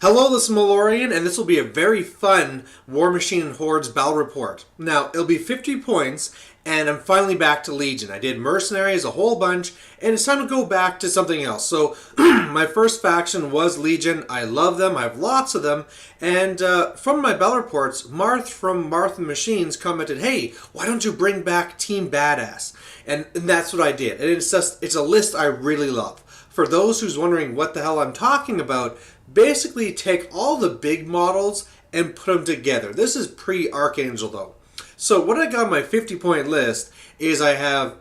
Hello, this is Malorian, and this will be a very fun War Machine and Hordes battle report. Now, it'll be 50 points, and I'm finally back to Legion. I did Mercenaries a whole bunch, and it's time to go back to something else. So, my first faction was Legion. I love them. I have lots of them. And from my battle reports, Marth from Marth and Machines commented, "Hey, why don't you bring back Team Badass?" And that's what I did. And it's a list I really love. For those who's wondering what the hell I'm talking about, basically take all the big models and put them together. This is pre-Archangel though. So what I got on my 50-point list is I have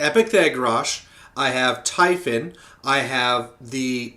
Epic Thagrosh, I have Typhon, I have the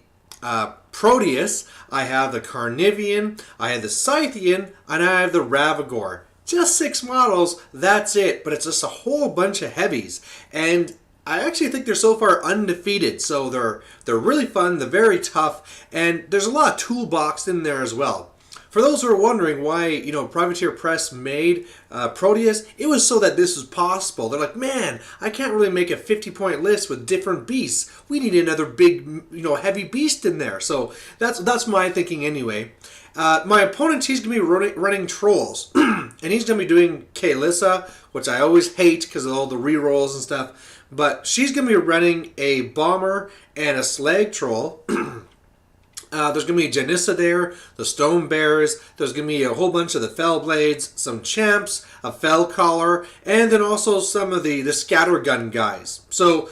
Proteus, I have the Carnivian, I have the Scythian, and I have the Ravagore. Just 6 models, that's it, but it's just a whole bunch of heavies. And I actually think they're so far undefeated, so they're really fun, they're very tough, and there's a lot of toolbox in there as well. For those who are wondering why, Privateer Press made Proteus, it was so that this was possible. They're like, man, I can't really make a 50-point list with different beasts. We need another big, heavy beast in there. So that's my thinking anyway. My opponent, he's going to be running Trolls, and he's going to be doing Kael'thasa, which I always hate because of all the rerolls and stuff. But she's going to be running a Bomber and a Slag Troll. There's going to be Janissa there, the Stone Bears, there's going to be a whole bunch of the Fell Blades, some Champs, a Fell Collar, and then also some of the Scattergun guys. So,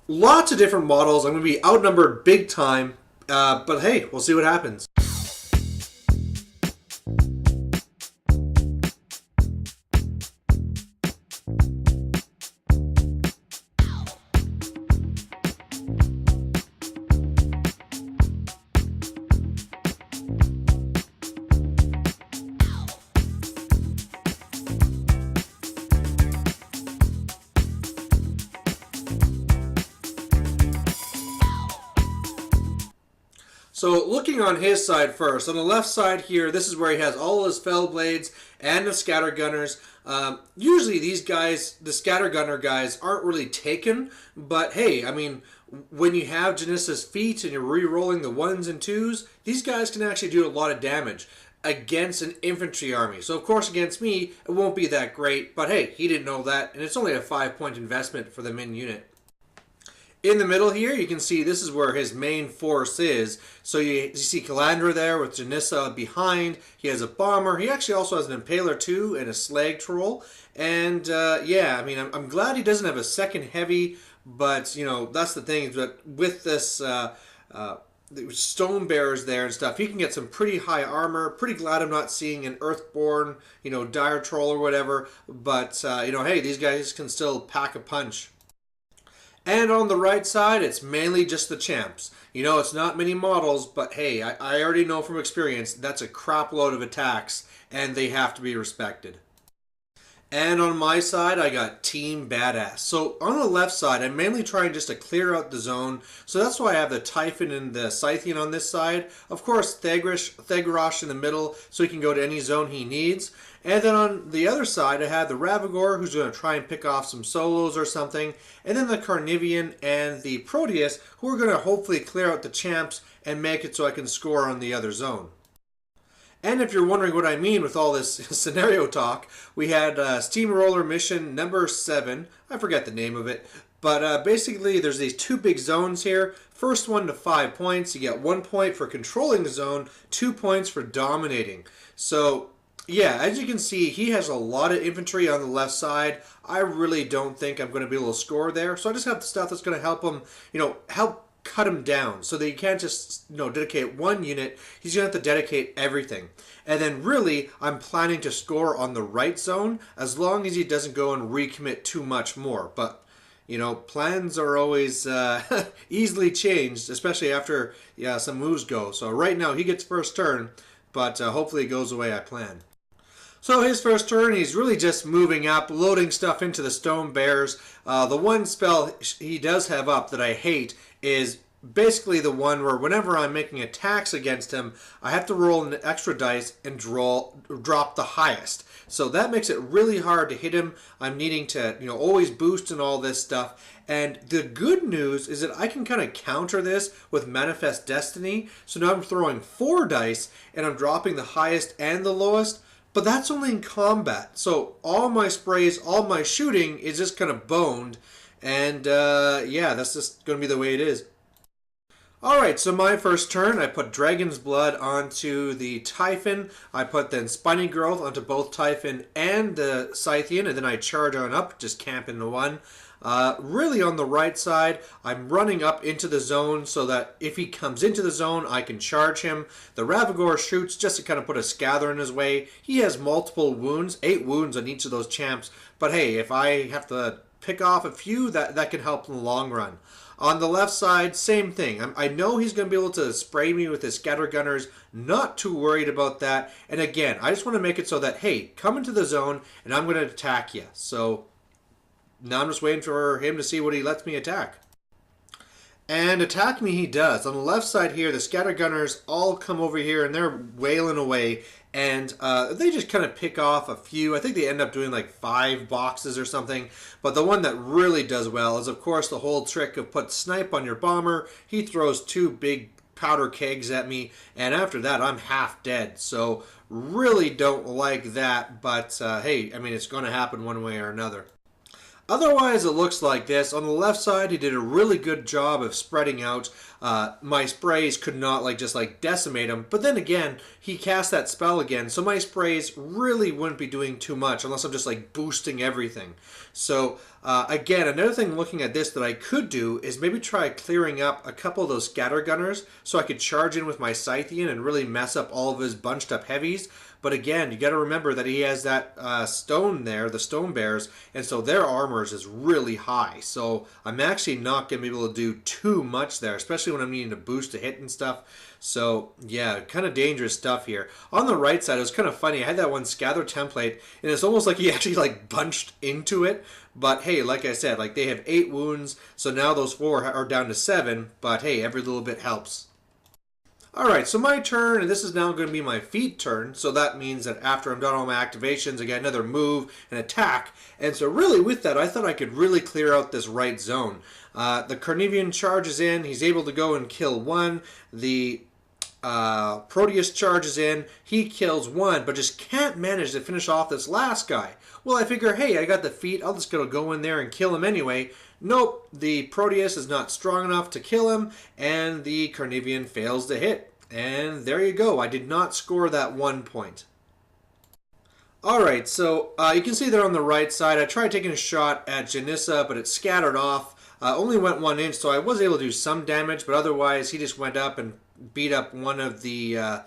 lots of different models. I'm going to be outnumbered big time, but hey, we'll see what happens. So looking on his side first, on the left side here, this is where he has all his Fell Blades and the Scattergunners. Usually these guys, the Scattergunner guys, aren't really taken, but hey, I mean, when you have Janissa's feet and you're re-rolling the 1s and 2s, these guys can actually do a lot of damage against an infantry army. So of course against me, it won't be that great, but hey, he didn't know that, and it's only a 5-point investment for the min unit. In the middle here, you can see this is where his main force is. So you see Calandra there with Janissa behind. He has a Bomber. He actually also has an Impaler too and a Slag Troll. And yeah, I mean, I'm glad he doesn't have a second heavy, but that's the thing. But with this Stone Bears there and stuff, he can get some pretty high armor. Pretty glad I'm not seeing an Earthborn, Dire Troll or whatever. But hey, these guys can still pack a punch. And on the right side, it's mainly just the Champs. It's not many models, but hey, I already know from experience that's a crap load of attacks, and they have to be respected. And on my side, I got Team Badass. So on the left side, I'm mainly trying just to clear out the zone. So that's why I have the Typhon and the Scythian on this side. Of course, Thagrosh in the middle, so he can go to any zone he needs. And then on the other side, I have the Ravagore, who's going to try and pick off some solos or something. And then the Carnivian and the Proteus, who are going to hopefully clear out the Champs and make it so I can score on the other zone. And if you're wondering what I mean with all this scenario talk, we had Steamroller Mission number 7. I forget the name of it. But basically, there's these 2 big zones here. First one to 5 points. You get 1 point for controlling the zone, 2 points for dominating. So yeah, as you can see, he has a lot of infantry on the left side. I really don't think I'm going to be able to score there. So I just have the stuff that's going to help him, help cut him down so that he can't just, dedicate 1 unit. He's going to have to dedicate everything. And then really, I'm planning to score on the right zone as long as he doesn't go and recommit too much more. But, plans are always easily changed, especially after some moves go. So right now, he gets first turn, but hopefully it goes the way I plan. So his first turn, he's really just moving up, loading stuff into the Stone Bears. The one spell he does have up that I hate is basically the one where whenever I'm making attacks against him, I have to roll an extra dice and drop the highest. So that makes it really hard to hit him. I'm needing to, always boost and all this stuff. And the good news is that I can kind of counter this with Manifest Destiny. So now I'm throwing 4 dice and I'm dropping the highest and the lowest. But that's only in combat. So all my sprays, all my shooting is just kind of boned. And yeah, that's just going to be the way it is. Alright, so my first turn, I put Dragon's Blood onto the Typhon. I put then Spiny Growth onto both Typhon and the Scythian, and then I charge on up, just camp into one. Really on the right side, I'm running up into the zone so that if he comes into the zone, I can charge him. The Ravagore shoots just to kind of put a scather in his way. He has multiple wounds, 8 wounds on each of those champs. But hey, if I have to pick off a few, that can help in the long run. On the left side, same thing. I know he's going to be able to spray me with his scattergunners. Not too worried about that. And again, I just want to make it so that, hey, come into the zone and I'm going to attack you. So now I'm just waiting for him to see what he lets me attack. And attack me he does. On the left side here, the scattergunners all come over here and they're wailing away. And they just kind of pick off a few. I think they end up doing like 5 boxes or something. But the one that really does well is, of course, the whole trick of put snipe on your bomber. He throws 2 big powder kegs at me. And after that, I'm half dead. So really don't like that. But hey, I mean, it's going to happen one way or another. Otherwise, it looks like this. On the left side, he did a really good job of spreading out. My sprays could not just decimate him. But then again, he cast that spell again. So my sprays really wouldn't be doing too much unless I'm just boosting everything. So again, another thing looking at this that I could do is maybe try clearing up a couple of those scattergunners so I could charge in with my Scythian and really mess up all of his bunched up heavies. But again, you got to remember that he has that stone there, the stone bears, and so their armors is really high. So I'm actually not going to be able to do too much there, especially when I'm needing to boost a hit and stuff. So yeah, kind of dangerous stuff here. On the right side, it was kind of funny. I had that one Scather template, and it's almost like he actually bunched into it. But hey, like I said, they have 8 wounds, so now those 4 are down to 7. But hey, every little bit helps. Alright, so my turn, and this is now going to be my feet turn, so that means that after I'm done all my activations, I get another move and attack, and so really with that, I thought I could really clear out this right zone. The Carnivian charges in, he's able to go and kill 1, the Proteus charges in, he kills 1, but just can't manage to finish off this last guy. Well, I figure, hey, I got the feet, I'll just go in there and kill him anyway. Nope, the Proteus is not strong enough to kill him, and the Carnivian fails to hit. And there you go, I did not score that 1 point. Alright, so you can see there on the right side, I tried taking a shot at Janissa, but it scattered off. Only went 1 inch, so I was able to do some damage, but otherwise he just went up and beat up one of the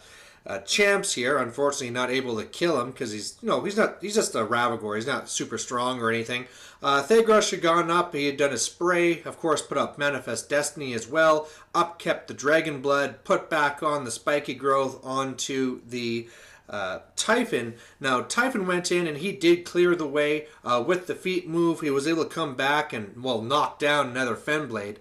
champs here. Unfortunately, not able to kill him because he's just a Ravagore. He's not super strong or anything. Thagrush had gone up. He had done a spray. Of course, put up Manifest Destiny as well. Up kept the Dragon Blood. Put back on the Spiky Growth onto the Typhon. Now, Typhon went in and he did clear the way with the feet move. He was able to come back and, well, knock down another Fenblade.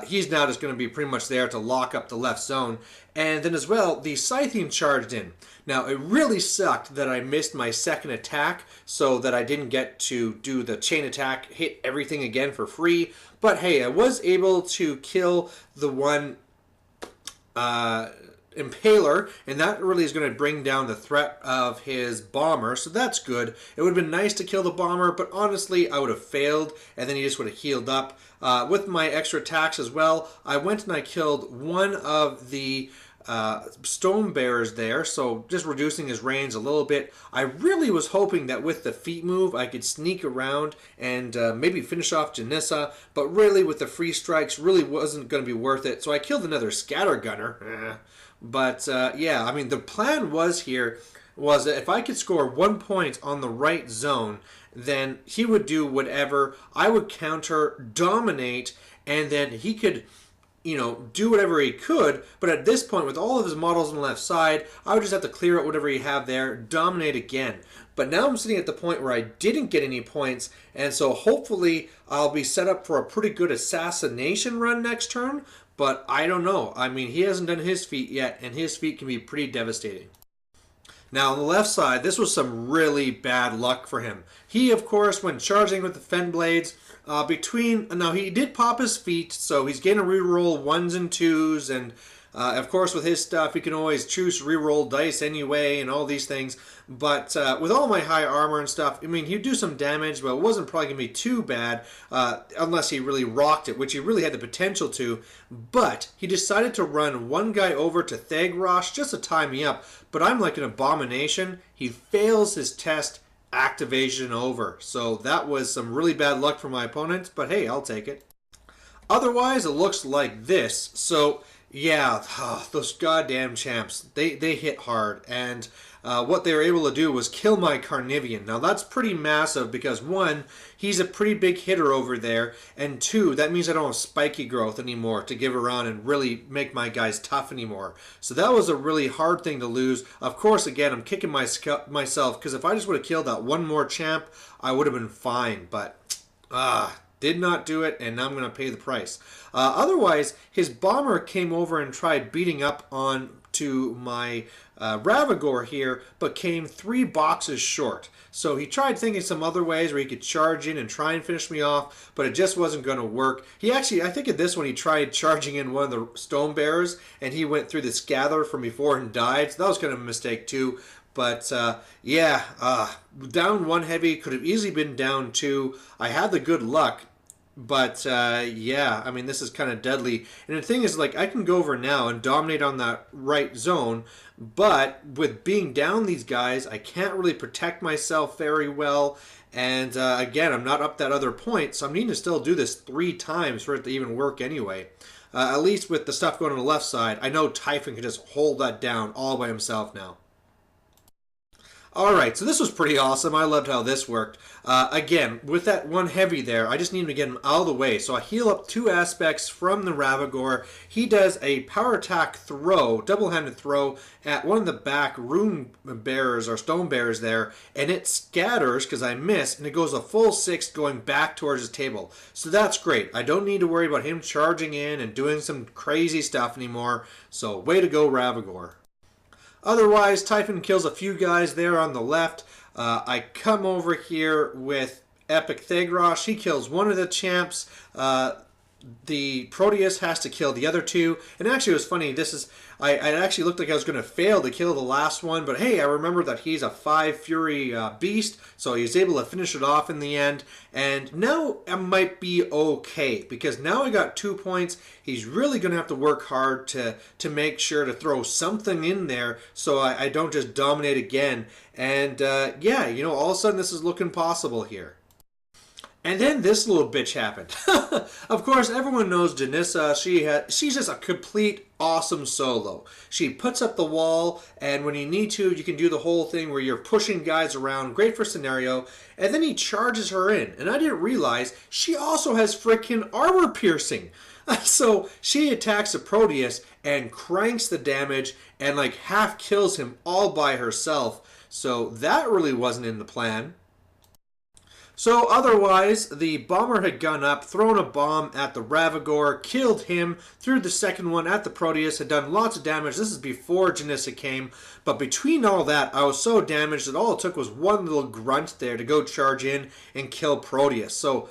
He's now just going to be pretty much there to lock up the left zone. And then as well, the Scythian charged in. Now, it really sucked that I missed my second attack so that I didn't get to do the chain attack, hit everything again for free. But hey, I was able to kill the one Impaler, and that really is going to bring down the threat of his bomber, so that's good. It would have been nice to kill the bomber, but honestly, I would have failed, and then he just would have healed up. With my extra attacks as well, I went and I killed one of the stone bears there, so just reducing his range a little bit. I really was hoping that with the feet move I could sneak around and maybe finish off Janissa, but really with the free strikes really wasn't going to be worth it, so I killed another scattergunner. But yeah, I mean the plan was that if I could score 1 point on the right zone, then he would do whatever, I would counter, dominate, and then he could do whatever he could, but at this point, with all of his models on the left side, I would just have to clear out whatever he have there, dominate again. But now I'm sitting at the point where I didn't get any points, and so hopefully I'll be set up for a pretty good assassination run next turn, but I don't know. I mean, he hasn't done his feat yet, and his feat can be pretty devastating. Now, on the left side, this was some really bad luck for him. He, of course, went charging with the Fen Blades. Now, he did pop his feet, so he's going to reroll 1s and 2s, and of course, with his stuff, he can always choose to reroll dice anyway, and all these things. But with all my high armor and stuff, I mean, he'd do some damage, but it wasn't probably going to be too bad, unless he really rocked it, which he really had the potential to. But he decided to run one guy over to Thagrosh just to tie me up, but I'm like an abomination. He fails his test, activation over. So that was some really bad luck for my opponent, but hey, I'll take it. Otherwise, it looks like this. So yeah, those goddamn champs, they hit hard, and what they were able to do was kill my Carnivian. Now that's pretty massive because one, he's a pretty big hitter over there, and two, that means I don't have spiky growth anymore to give around and really make my guys tough anymore. So that was a really hard thing to lose. Of course, again, I'm kicking myself because if I just would have killed that one more champ, I would have been fine, but did not do it, and now I'm going to pay the price. Otherwise, his bomber came over and tried beating up on to my Ravagore here, but came 3 boxes short. So he tried thinking some other ways where he could charge in and try and finish me off, but it just wasn't going to work. He actually, I think at this one, he tried charging in one of the Stone Bearers, and he went through this gather from before and died. So that was kind of a mistake too. But yeah, down 1 heavy, could have easily been down 2. I had the good luck. But yeah, I mean, this is kind of deadly. And the thing is, like, I can go over now and dominate on that right zone, but with being down these guys, I can't really protect myself very well. And again, I'm not up that other point, so I'm needing to still do this 3 times for it to even work anyway. At least with the stuff going on the left side, I know Typhon can just hold that down all by himself now. Alright, so this was pretty awesome. I loved how this worked. Again, with that 1 heavy there, I just need to get him out of the way. So I heal up 2 aspects from the Ravagore. He does a power attack throw, double-handed throw, at one of the back rune bearers or stone bearers there, and it scatters because I miss, and it goes a full 6 going back towards his table. So that's great. I don't need to worry about him charging in and doing some crazy stuff anymore. So way to go, Ravagore. Otherwise, Typhon kills a few guys there on the left. I come over here with Epic Thagrosh. He kills one of the champs. The Proteus has to kill the other 2. And actually, it was funny. I actually looked like I was going to fail to kill the last one. But hey, I remember that he's a 5 Fury beast. So he's able to finish it off in the end. And now I might be okay. Because now I got 2 points. He's really going to have to work hard to make sure to throw something in there. So I don't just dominate again. And yeah, you know, all of a sudden this is looking possible here. And then this little bitch happened. Of course, everyone knows Janissa. She's just a complete awesome solo. She puts up the wall, and when you need to, you can do the whole thing where you're pushing guys around. Great for scenario. And then he charges her in. And I didn't realize she also has freaking armor piercing. So she attacks the Proteus and cranks the damage and like half kills him all by herself. So that really wasn't in the plan. So otherwise, the bomber had gone up, thrown a bomb at the Ravagore, killed him, threw the second one at the Proteus, had done lots of damage. This is before Janissa came, but between all that, I was so damaged that all it took was one little grunt there to go charge in and kill Proteus. So,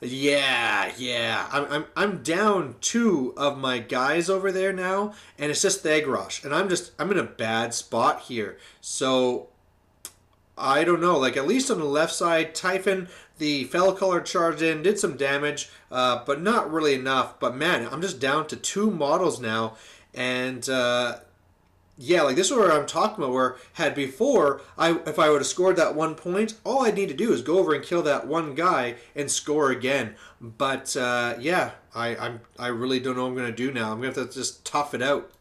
yeah, I'm down 2 of my guys over there now, and it's just Thagrosh, and I'm in a bad spot here. So I don't know, like at least on the left side, Typhon, the Fell Color charged in, did some damage, but not really enough. But man, I'm just down to 2 models now, and yeah, like this is where I'm talking about, where had before, if I would have scored that 1 point, all I'd need to do is go over and kill that one guy and score again. But yeah, I really don't know what I'm going to do now. I'm going to have to just tough it out.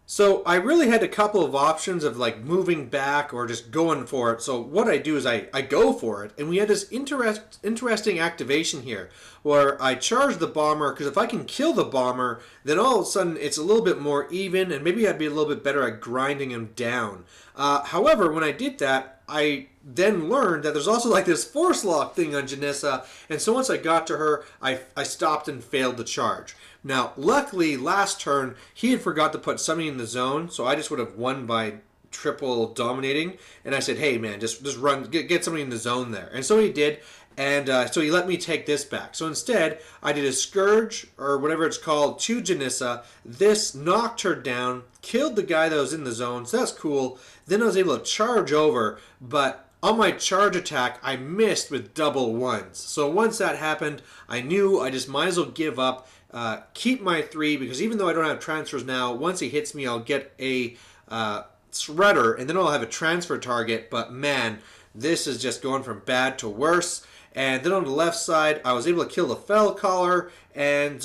So I really had a couple of options of like moving back or just going for it. So what I do is I go for it. And we had this interesting activation here where I charge the bomber, because if I can kill the bomber, then all of a sudden it's a little bit more even, and maybe I'd be a little bit better at grinding him down. However, when I did that, I then learned that there's also like this force lock thing on Janissa, and so once I got to her, I stopped and failed the charge. Now, luckily, last turn, he had forgot to put something in the zone, so I just would have won by triple dominating, and I said, hey man, just run, get somebody in the zone there. And so he did, and so he let me take this back. So instead, I did a Scourge, or whatever it's called, to Janissa. This knocked her down, killed the guy that was in the zone, so that's cool. Then I was able to charge over, but on my charge attack, I missed with double ones. So once that happened, I knew I just might as well give up, keep my 3, because even though I don't have transfers now, once he hits me, I'll get a Shredder, and then I'll have a transfer target. But man, this is just going from bad to worse. And then on the left side, I was able to kill the Fell Caller and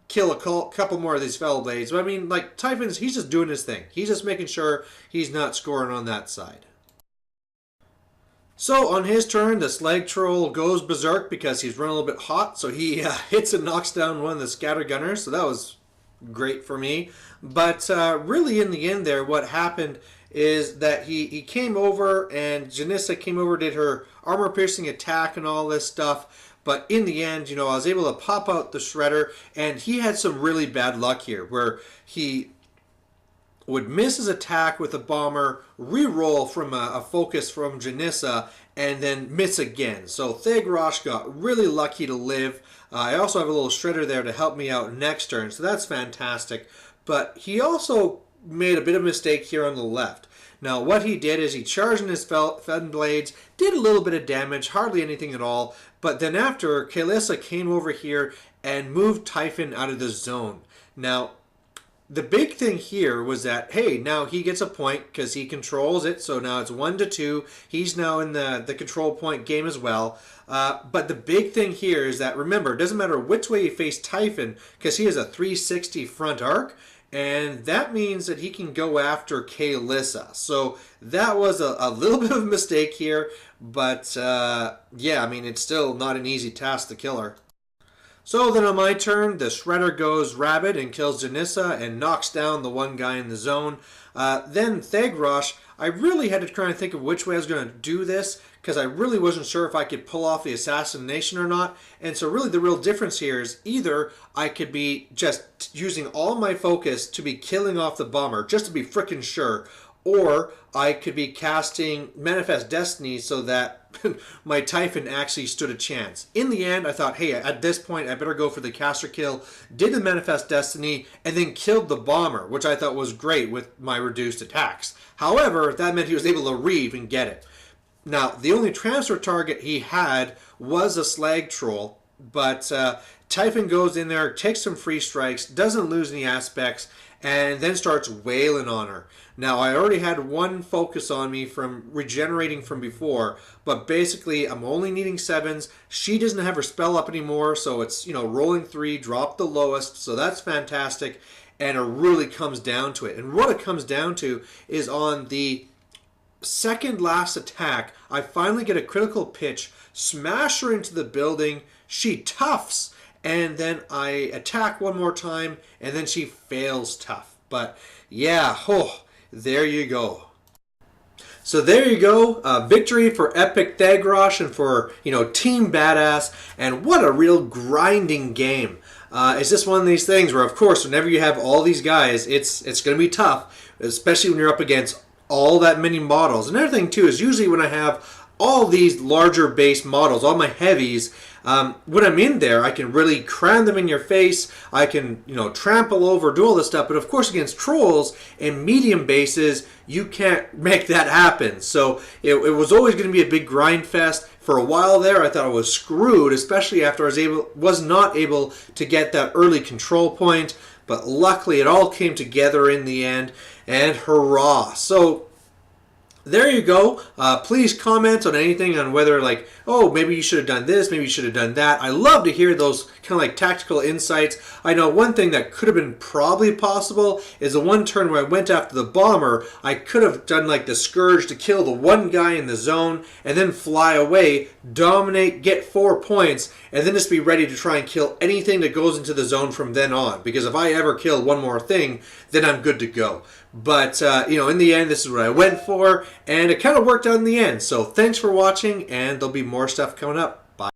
kill a couple more of these Fell Blades. But I mean, like, Typhon's, he's just doing his thing. He's just making sure he's not scoring on that side. So on his turn, the Slag Troll goes berserk because he's running a little bit hot. So he hits and knocks down one of the Scatter Gunners. So that was great for me. But really in the end there, what happened is that he came over, and Janissa came over, did her armor-piercing attack and all this stuff. But in the end, you know, I was able to pop out the Shredder, and he had some really bad luck here, where he would miss his attack with a bomber, re-roll from a focus from Janissa, and then miss again. So Thagrosh got really lucky to live. I also have a little Shredder there to help me out next turn, so that's fantastic. But he also made a bit of a mistake here on the left. Now what he did is he charged in his Fen Blades, did a little bit of damage, hardly anything at all, but then after, Kalissa came over here and moved Typhon out of the zone. Now the big thing here was that, hey, now he gets a point because he controls it, so now it's 1-2. He's now in the control point game as well. But the big thing here is that, remember, it doesn't matter which way you face Typhon, because he has a 360 front arc, and that means that he can go after Kalissa. So that was a little bit of a mistake here, but yeah, I mean, it's still not an easy task to kill her. So then on my turn, the Shredder goes rabid and kills Janissa and knocks down the one guy in the zone. Then Thagrosh, I really had to try and think of which way I was going to do this, because I really wasn't sure if I could pull off the assassination or not. And so really the real difference here is either I could be just using all my focus to be killing off the bomber, just to be frickin' sure, or I could be casting Manifest Destiny so that my Typhon actually stood a chance. In the end, I thought, hey, at this point, I better go for the caster kill, did the Manifest Destiny, and then killed the bomber, which I thought was great with my reduced attacks. However, that meant he was able to reave and get it. Now, the only transfer target he had was a Slag Troll, but Typhon goes in there, takes some free strikes, doesn't lose any aspects, and then starts wailing on her. Now, I already had one focus on me from regenerating from before, but basically I'm only needing 7s. She doesn't have her spell up anymore, so it's, you know, rolling 3, drop the lowest, so that's fantastic, and it really comes down to it. And what it comes down to is on the second last attack, I finally get a critical pitch, smash her into the building, she toughs, and then I attack one more time, and then she fails tough. But yeah, oh, there you go. So there you go, victory for Epic Thagrosh and for, you know, Team Badass, and what a real grinding game. It's just one of these things where, of course, whenever you have all these guys, it's going to be tough, especially when you're up against all that many models. Another thing, too, is usually when I have all these larger base models, all my heavies, when I'm in there, I can really cram them in your face. I can, you know, trample over, do all this stuff. But of course, against trolls and medium bases, you can't make that happen. So it was always going to be a big grind fest. For a while there, I thought I was screwed, especially after I was not able to get that early control point. But luckily, it all came together in the end, and hurrah! So there you go. Please comment on anything, on whether, like, oh, maybe you should have done this, maybe you should have done that. I love to hear those kind of like tactical insights. I know one thing that could have been probably possible is the one turn where I went after the bomber, I could have done like the Scourge to kill the one guy in the zone and then fly away, dominate, get 4 points, and then just be ready to try and kill anything that goes into the zone from then on. Because if I ever kill one more thing, then I'm good to go. But, you know, in the end, this is what I went for, and it kind of worked out in the end. So thanks for watching, and there'll be more stuff coming up.